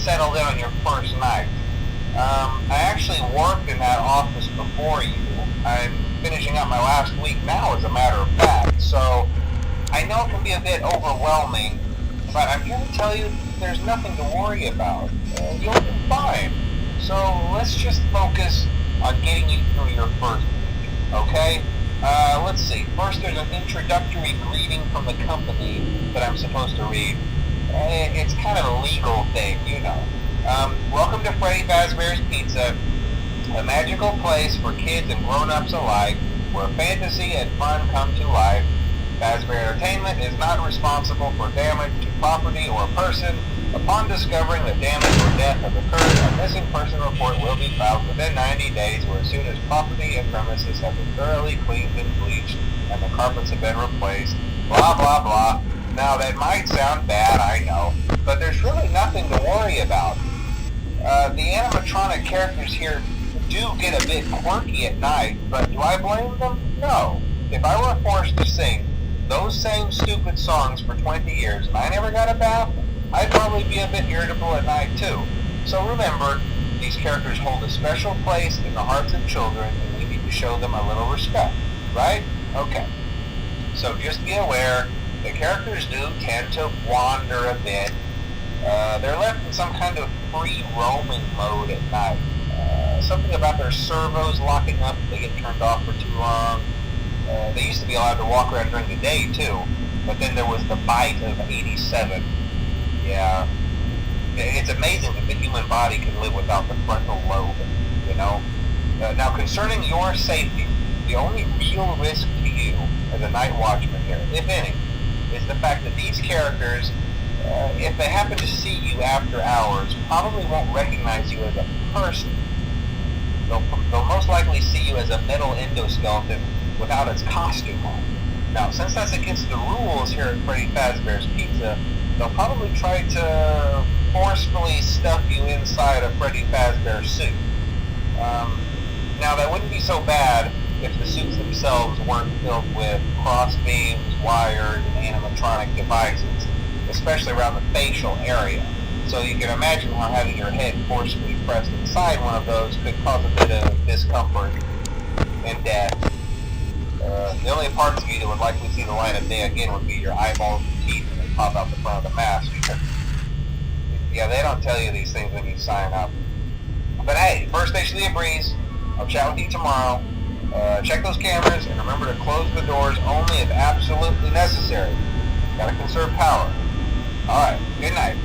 settled in on your first night. I actually worked in that office before you. I'm finishing up my last week now, as a matter of fact, so I know it can be a bit overwhelming, but I'm here to tell you there's nothing to worry about. You'll be fine. So let's just focus on getting you through your first week, okay? Let's see. First, there's an introductory greeting from the company that I'm supposed to read. It's kind of a legal thing, you know. Welcome to Freddy Fazbear's Pizza, a magical place for kids and grown-ups alike, where fantasy and fun come to life. Fazbear Entertainment is not responsible for damage to property or person. Upon discovering that damage or death have occurred, a missing person report will be filed within 90 days, or as soon as property and premises have been thoroughly cleaned and bleached and the carpets have been replaced. Blah, blah, blah. Now, that might sound bad, I know, but there's really nothing to worry about. The animatronic characters here do get a bit quirky at night, but do I blame them? No. If I were forced to sing those same stupid songs for 20 years and I never got a bath, I'd probably be a bit irritable at night too. So remember, these characters hold a special place in the hearts of children, and we need to show them a little respect, right? Okay. So just be aware, the characters do tend to wander a bit. They're left in some kind of free roaming mode at night. Something about their servos locking up if they get turned off for too long. They used to be allowed to walk around during the day too, but then there was the bite of 87. Yeah, it's amazing that the human body can live without the frontal lobe, you know. Now, concerning your safety, the only real risk to you as a night watchman here, if any, is the fact that these characters, if they happen to see you after hours, probably won't recognize you as a person. They'll most likely see you as a metal endoskeleton without its costume on. Now, since that's against the rules here at Freddy Fazbear's Pizza, they'll probably try to forcefully stuff you inside a Freddy Fazbear suit. Now, that wouldn't be so bad if the suits themselves weren't filled with cross beams, wires, and animatronic devices, especially around the facial area. So you can imagine how having your head forcefully pressed inside one of those could cause a bit of discomfort and death. The only parts of you that would likely see the light of day again would be your eyeballs and teeth when they pop out the front of the mask. Yeah, they don't tell you these things when you sign up. But hey, first station of the breeze. I'll chat with you tomorrow. Check those cameras and remember to close the doors only if absolutely necessary. Gotta conserve power. Alright, good night.